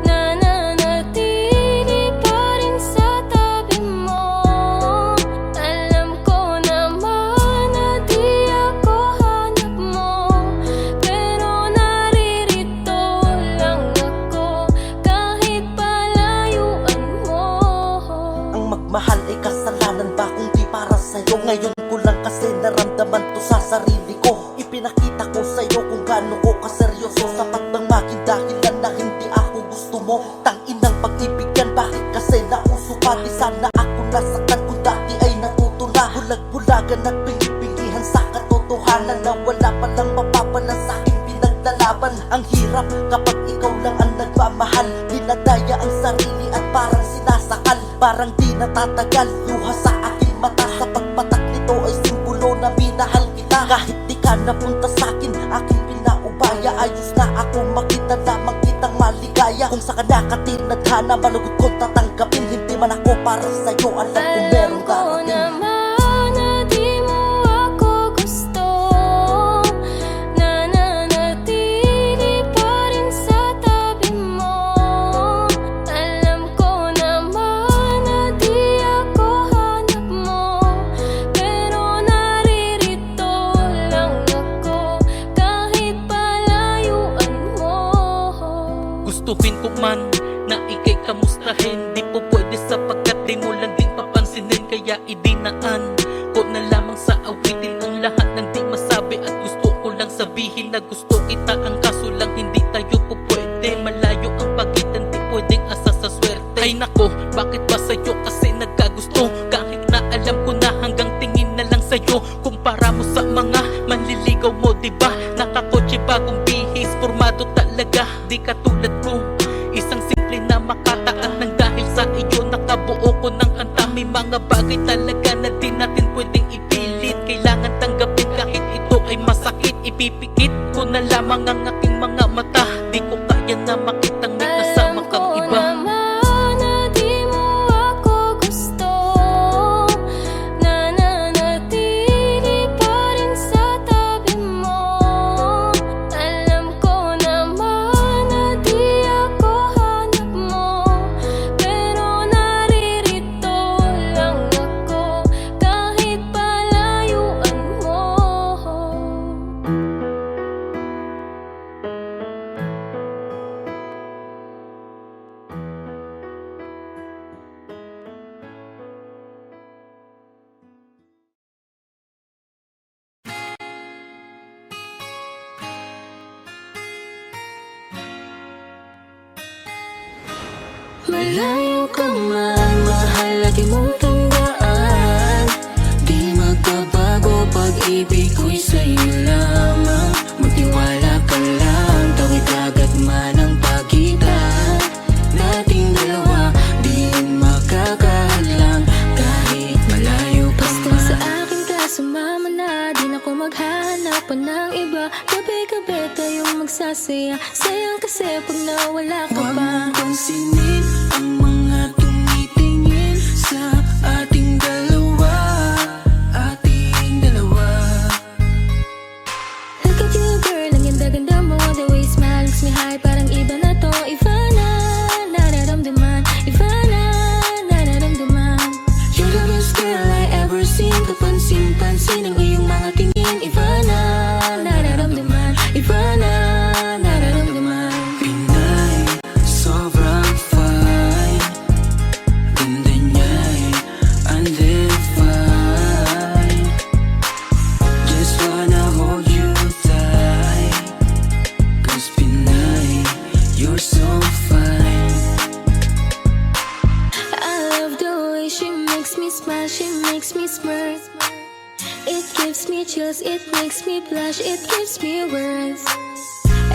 nananatili pa rin sa tabi mo. Alam ko naman na di ako hanap mo, pero naririto sa'yo. Ngayon ko lang kasi naramdaman to sa sarili ko. Ipinakita ko sa'yo kung gaano ko kaseryoso. Sapat bang maging dahilan na hindi ako gusto mo? Tanginang pag-ibig yan, bakit kasi nauso pa? Di sana ako nasaktan kung dati ay natuto na. Bulag-bulagan at bingi-bingihan sa katotohanan na wala palang mapapala sa'king pinaglalaban. Ang hirap kapag ikaw lang ang nagmamahal. Dinadaya ang sarili at parang sinasakal. Parang di natatagal, luha sa aking mata. Sa pagpatak nito ay simbolo na minahal kita. Kahit di ka napunta sa'kin, aking pinaubaya. Ayos na ako makita lamang kitang maligaya. Kung sa kanakatinadhana, malugod kong tatanggapin. Hindi man ako para sa'yo, alam ko merong darating. naman na di mo ako gusto, nananatili pa rin sa tabi mo. Alam ko naman na di ako hanap mo, pero naririto lang ako kahit palayuan mo. Gustuhin ko man na ikay kamustahin, di po pwede sapagkat di mo lang din papansinin. Kaya idinaan ko na lamang sa awitin ang lahat ng di masabi. At gusto ko lang sabihin na gusto kita, ang kaso lang hindi tayo po pwede. Malayo ang pagitan, di pwedeng asa sa swerte. Ay nako, bakit ba sa'yo kasi nagkagusto? Kahit na alam ko na hanggang tingin na lang sa'yo. Kumpara mo sa mga manliligaw mo, diba? Nakakotse bagong bihis, formado talaga. Di katulad ko, isang simple na makataan ng dahil sa iyo nakabuo ko ng kanta. May mga bagay talaga na di natin pwedeng ipilit. Kailangan tanggapin kahit ito ay masakit. Ipipikit ko na lamang ang aking mga mata. Di ko kaya na makitang may kasama kang Alam ko iba. naman na di mo ako gusto, nananatili pa rin sa tabi mo. Alam ko naman na di ako hanap mo, pero naririto lang ako kahit palayuan mo. Malayo ka man, mahal lagi mong tandaan. Di magbabago, pag-ibig ko'y sa'yo lamang. Magtiwala ka lang, tawid agad man ang pagitan nating dalawa. Di yun makakahadlang kahit malayo ka man. Basta sa akin ka sumama na, di na ko maghahanap pa ng iba. Gabi-gabi tayong magsasaya, sayang kasi pag nawala ka Huwag pa. mong pansinin ang mga tumitingin sa ating dalawa. Ating dalawa. Look at you girl, ang ganda-ganda mo. The way you smile makes me high, parang iba na to. Iba na, nararamdaman. Iba na, nararamdaman. You're the best girl I ever seen. Kapansin-pansin ang iyong mga tingin. Iba na, nararamdaman. Iba na, nararamdaman. Pinay, sobrang fine. Ganda niya'y undefined. Just wanna hold you tight. 'Cause Pinay, you're so fine. I love the way she makes me smile, she makes me smirk. It gives me chills, it makes me blush, it gives me words.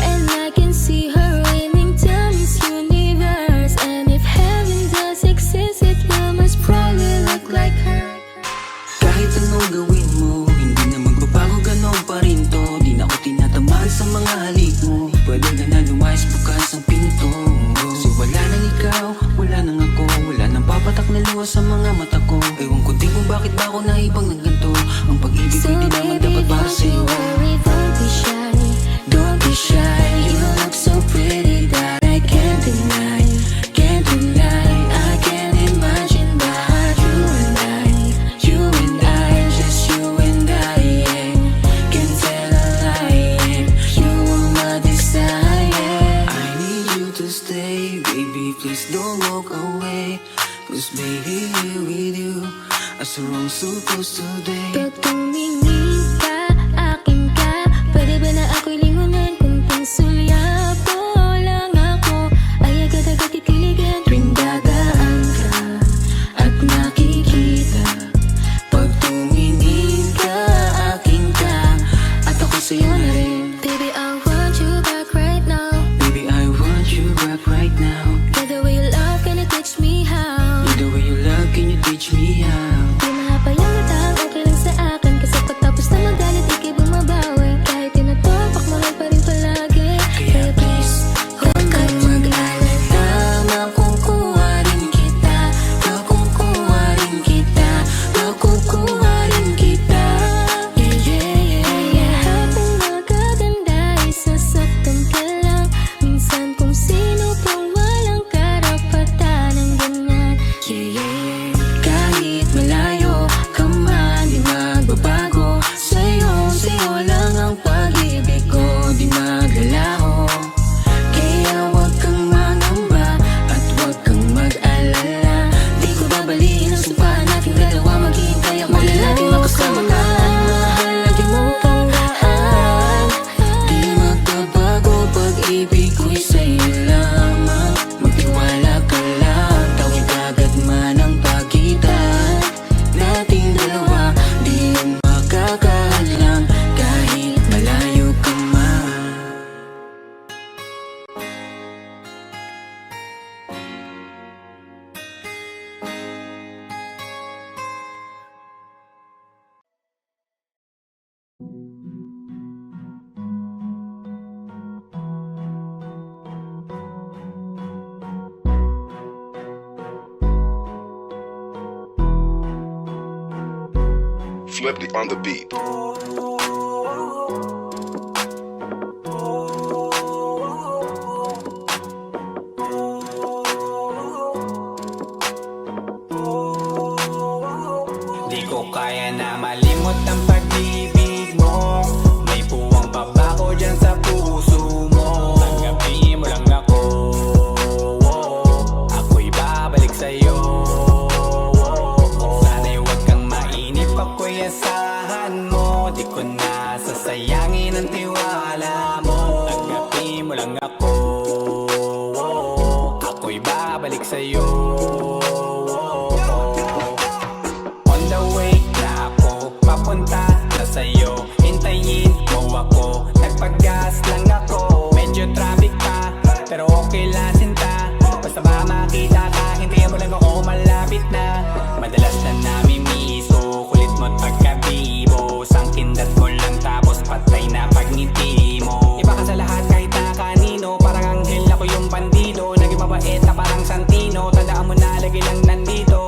And I can see her winning down this universe. And if heaven does exist, it will most probably look like her. Kahit anong gawin mo, hindi na magbabago, ganon pa rin to. Di na ako tinatamaan sa mga halik mo. Pwede ka na lumayas, bukas ang pinto. Kasi wala nang ikaw, wala nang ako. Wala nang papatak na luha sa mga mata ko. Ewan ko din kung bakit ba ako naibang ng ganito. Ang pag-ibig So ko'y di naman baby, dapat para don't sa'yo. you worry, don't be shy. Don't be shy, you look so pretty that I can't deny. Can't deny, I can't imagine but you and I, just you and I, yeah. Can't tell a lie, yeah. You are my desire. I need you to stay, baby, please don't walk away. 'Cause baby, here with you, as we're all supposed to be. Pag tumingin ka, akin ka. Pwede ba na ako'y lingunan kung pangsulya po lang ako ay agad-agad titiligan tuwing dadaan ka at nakikita. Pag tumingin ka, akin ka at ako sa'yo na rin. Baby, I want you back right now. Baby, I want you back right now. By the way you love, can you teach me how? The way you love, can you teach me how? Di mahapayang utang, okay lang sa akin. Kasi pagtapos na magalit, ikay bumabawi. Kahit tinatopak, mahal pa rin palagi. Kaya please, huwag kang mag-alala. Makukuha rin kita. Makukuha rin kita. Makukuha rin kita. Yeah, yeah, yeah, yeah. Lahat ng magaganda ay sasaktan ka lang. Minsan kung sino pang walang karapatan ng ganyan. Yeah, yeah, yeah. Kahit malayo ka man, di magbabago. Sa'yo lang ang pag-ibig ko, di maglalaho. Kaya huwag kang mangamba at huwag kang mag-alala. Di ko babaliin ang sumpaan nating dalawa. Maghihintay ako na laging makasama ka. Mahal, lagi mong tandaan. Di magbabago, pag-ibig ko'y sa'yo lamang. Magtiwala ka lang, tawid agad man ang pagitan nating dalawa. Di yun makakahadlang kahit malayo ka man. Flipped on the beat. Di ko kaya na malimot ang pag-ibig mo. May puwang pabako dyan sa puso mo. Tanggapin mo lang ako. Ako'y babalik sa'yo. Sana'y huwag kang mainip, ako'y asahan mo. Di ko na sasayangin ang tiwala mo. Tanggapin mo lang ako. Ako'y babalik sa'yo. On the way na ako, papunta na sa'yo. Hintayin mo ako, nagpag-gas lang ako. Medyo traffic pa, pero okay lang sinta. Basta ba makita ka, hintayin mo lang ako, malapit na. Madalas na namimiso, kulit mo't pagkabibo. Sangkindat mo lang tapos patay na pagngiti mo. Iba ka sa lahat kahit na kanino, parang anghel ako yung bandido. Naging mabait na parang Santino, tandaan mo na lagi lang nandito.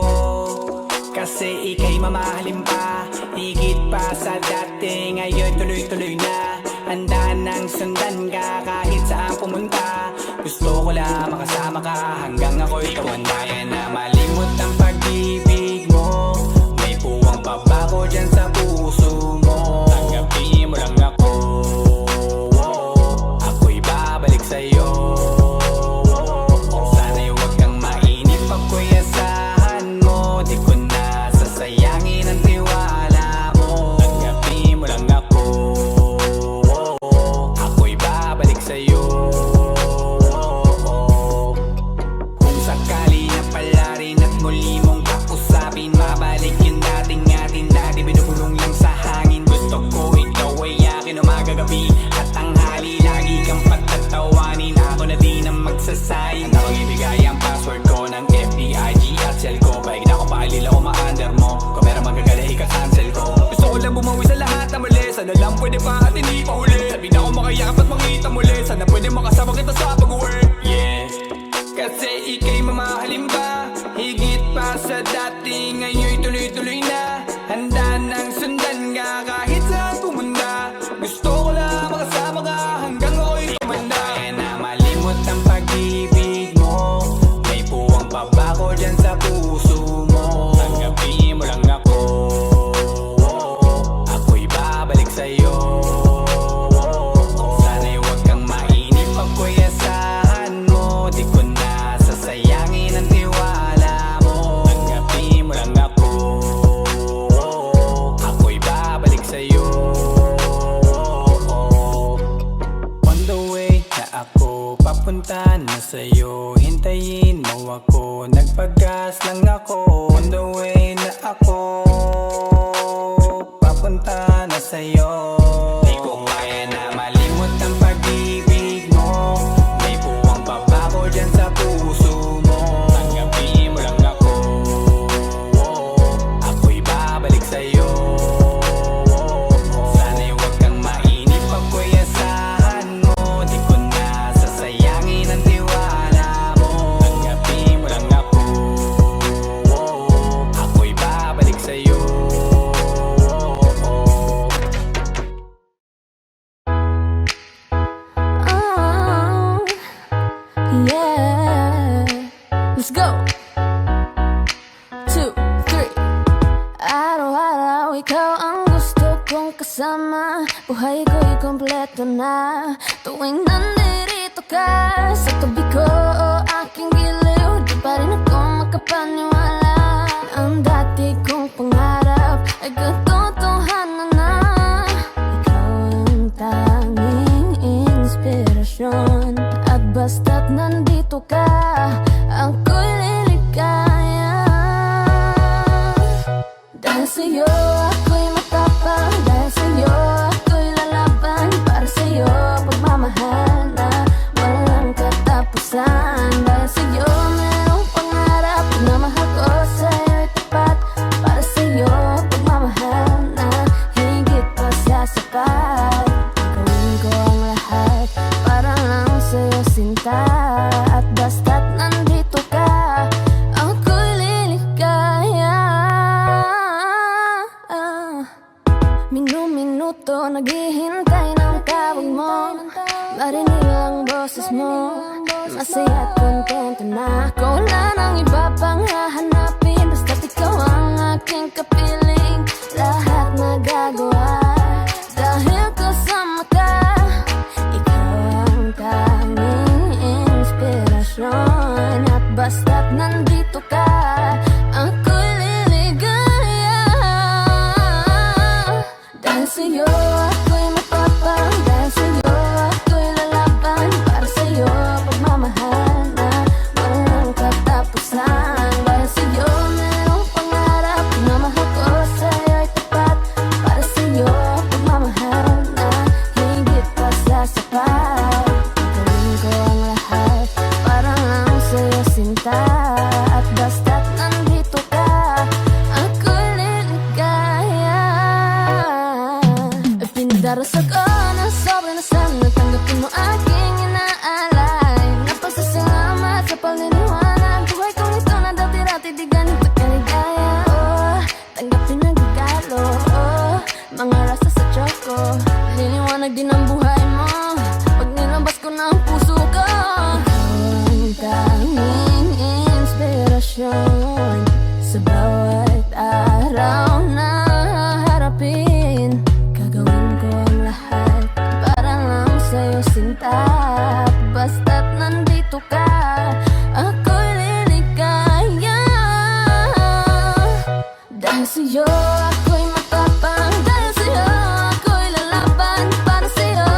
Kasi ika'y mamahalin pa, higit pa sa dati. Ngayon tuloy-tuloy na, handa nang sundan ka kahit saan pumunta. Gusto ko lang makasama ka hanggang ako'y tumanda. Kaya na malimot ang pag-ibig mo. May puwang pabako dyan sa puso mo. Tanggapin mo lang ako. papunta na sa'yo. Hintayin mo ako, nagpagas lang ako. On the way na ako, papunta na sa'yo. Di ko kaya na malimot ang pag-ibig mo. May buwang babago dyan sa puso mo. Tanggapin mo lang ako, ako'y babalik sa'yo. Sana'y huwag kang mainip, ako'y asahan mo. Di ko na sasayangin ang tiwala mo. Tanggapin mo lang ako, ako'y babalik sa'yo. Oh, yeah. Let's go. 2, 3. Araw-araw ikaw ang gusto kong kasama. Buhay ko'y kompleto na tuwing nandito ka sa tabi ko o aking giliw. Di pa rin ako makapaniwala. Ang dati kong pangarap ay katotohanan na. Ikaw ang tanging inspirasyon. At basta't nandito ka, ako'y liligaya. Dahil sa'yo ako'y matapang. Dahil sa'yo ako'y lalaban. Para sa'yo pagmamahal na walang katapusan. Dahil sa'yo merong pangarap. Pagmamahal ko sa'yo'y tapat. Para sa'yo pagmamahal na higit pa sa sapat. Gagawin ko ang lahat para lang sa'yo sinta. At basta't nandito ka, ako'y liligaya. Minu-minuto naghihintay ng tawag mo. Marinig ang boses mo. Masaya at kontento na ako. Wala nang iba pang hahanapin. Basta't ikaw ang aking kapiling. Lahat nagagawa dahil kasama ka. Ikaw ang tanging inspirasyon. At basta't nandito ka, ako'y liligaya. Dahil sa'yo ako'y matapang. Dahil sa'yo ako'y lalaban. Para sa'yo pagmamahal na walang katapusan. Dahil sa'yo merong pangarap. Pagmamahal ko sa'yo'y tapat. Para sa'yo pagmamahal na higit pa sa sapat. Gagawin ko ang lahat para lang sa'yo sinta. At basta't nandito ka, ako'y liligaya. Pinagdarasal ko ng sobrang sana. Tanggapin mo aking inaalay. Napasasalamat sa paliniwanag. Buhay kong ito na dati-dati di ganito kaligaya. Oh, tanggapin ang regalo. Oh, mga rasa sa choco. Liliwanag din ang buhay mo pag nilabas ko na ang puso ko. Ikaw ang tanging inspirasyon sa bawat araw na harapin. Gagawin ko ang lahat para lang sa'yo sinta. Basta't nandito ka, ako'y liligaya. Dahil sa'yo ako'y matapang. Dahil sa'yo ako'y lalaban. Para sa'yo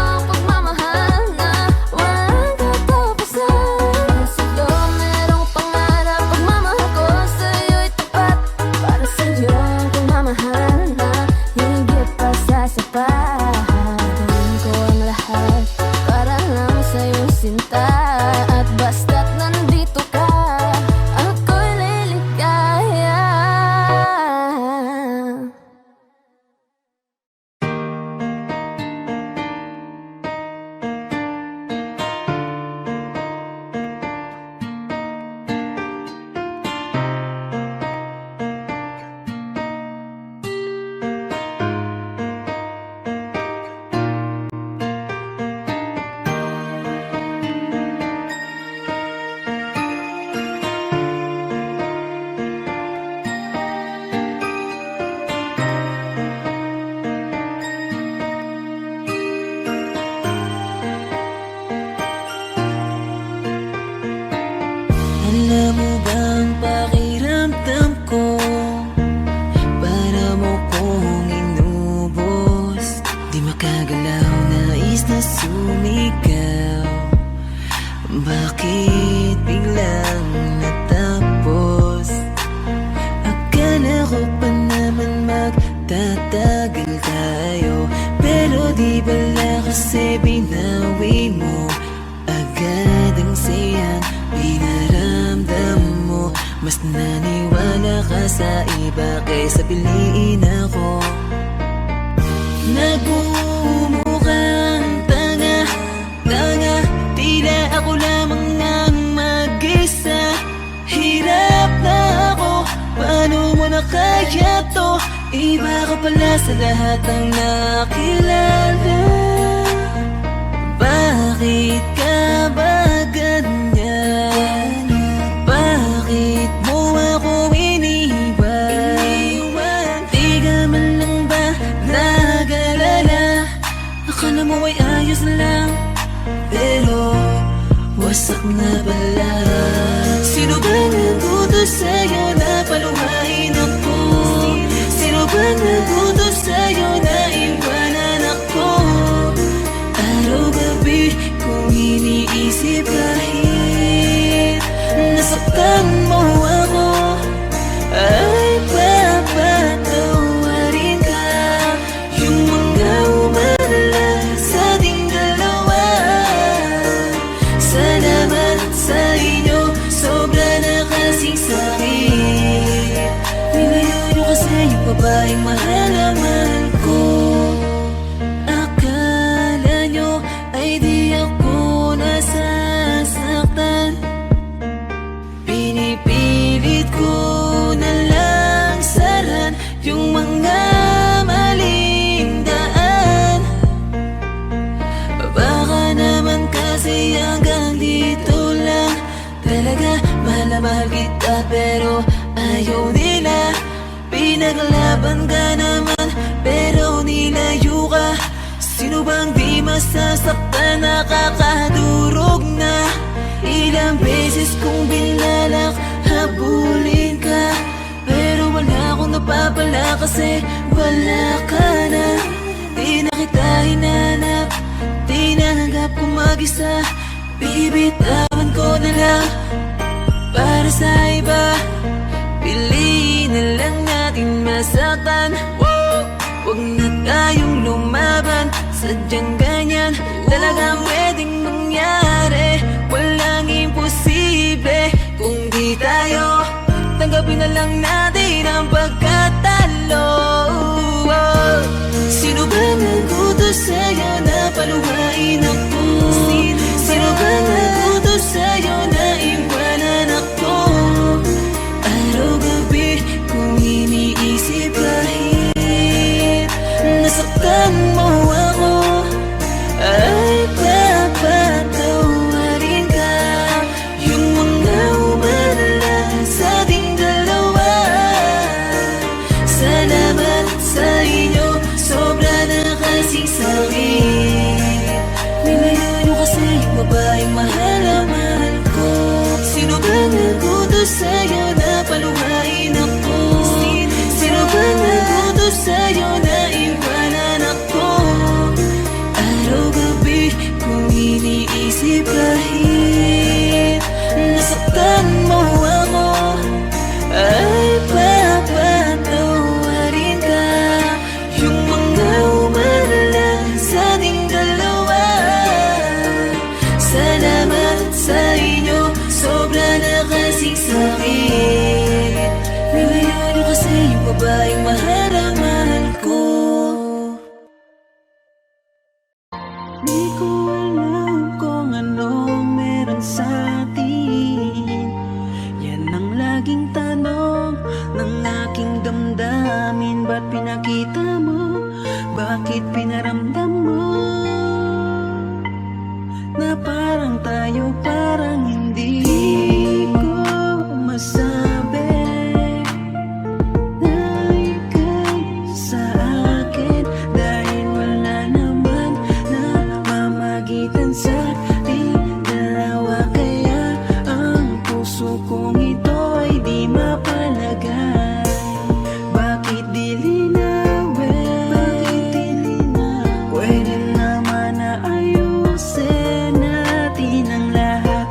magtatagal tayo. Pero di bala kasi binawi mo agad ang sayang pinaramdam mo. Mas naniwala ka sa iba kaysa piliin ako. Nagmumukhang tanga, tila ako lamang ang mag-isa. Hirap na ako, paano mo na kaya to? Iba ka pala sa lahat ng nakilala. Bakit ka ba ganyan? Bakit mo ako iniwan? Di ka man lang ba nag-alala? Akala mo ay ayos lang, pero wasak na pala. Sino ba nagutos sa'yo na paluhain ako? Sino ba nagutos sa'yo na iwanan ako? Araw-gabi kung iniisip kahit nasaktan mo ako, ay papatawarin ka. Yung mga umalala sa ating dalawa, salamat sa inyo, sobra na kasing sakit. Nilayo nyo kasi yung babaeng mahal na mahal ko. Akala nyo ay di ako nasasaktan. Pinipilit ko na lang saran yung mga maling daan. Baka naman kasi hanggang dito lang. Talaga mahal na mahal kita pero ayaw nila. Pinaglaban ka naman pero nilayo ka. Sino bang di masasaktan, nakakadurog na? Ilang beses kong binalak habulin ka, pero wala akong napapala kasi wala ka na. Di na kita hinanap, di nanggap kong mag-isa. Bibitawan ko na lang para sa iba. Piliin na lang natin masaktan. Huwag na tayong lumaban, sadyang ganyan talagang pwedeng mangyari. Walang imposible kung di tayo. Tanggapin na lang natin ang pagkatalo. Sino ba nagutos sa'yo na paluhain ako? Sino ba nagutos sa'yo na iwanan ako? Araw-gabi kung iniisip kahit nasaktan mo ako, ay papatawarin ka. Yung mga umalala sa ating dalawa, salamat sa inyo, sobra na kasing sakit. Nilayo nyo kasi yung babaeng mahal na mahal ko. Sino ba nagutos sa'yo na paluhain ako? Sino ba nagutos sa'yo na iwanan ako? Araw-gabi kung iniisip kahit nasaktan mo ako, ay papatawarin ka. Yung mga umalala sa ating dalawa, salamat sa inyo, sobra na kasing sakit. Nilayo nyo kasi yung babaeng mahal na mahal ko. Di ko alam kung anong meron sa atin. Yan ang laging tanong ng aking damdamin. Ba't pinakita mo? Bakit pinaramdam mo? Na parang tayo, parang hindi ko masabi na ika'y sa akin, dahil wala naman na mamagitan sa ating dalawa. Kaya ang puso kong ito ay di mapalagay. Bakit di linawin? Bakit di linawin? Pwede naman na ayusin natin ang lahat.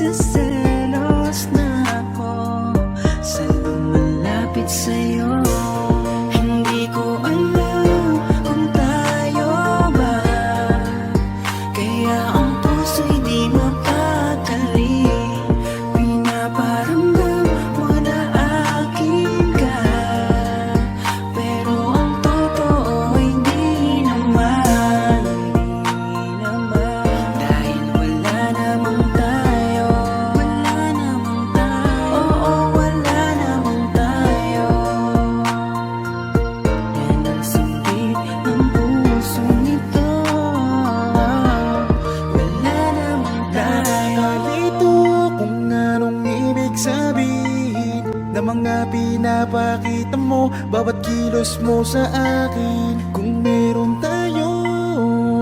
nagsiselos na ako sa lumalapit sa'yo. Hindi ko alam kung tayo ba, kaya ang puso'y di mapakali. Pinaparamdam mo na akin ka, pero ang totoo hindi naman, dahil wala namang tayo. Oo, wala namang tayo. Yan ang sambit ng puso nito. Wala namang tayo. Nalito kung anong ibig sabihin na mga pinapakita mo, bawat kilos mo sa akin. Kung meron tayo,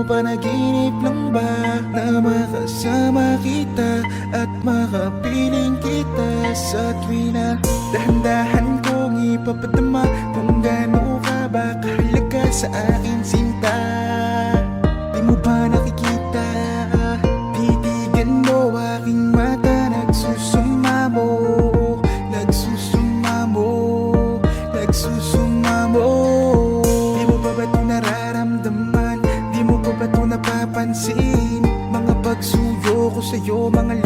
panaginip lang ba na makasama kita at makapiling kita sa tuwi na dahan-dahan kong ipapadama kung gaano ka ba kahalaga sa akin, sinta. Di mo ba nakikita? Titigan mo aking mata, nagsusumamo, nagsusumamo, nagsusumamo. Di mo ba ba ito nararamdaman? Di mo ba ba ito napapansin? Mga pagsuyo ko sa'yo, mga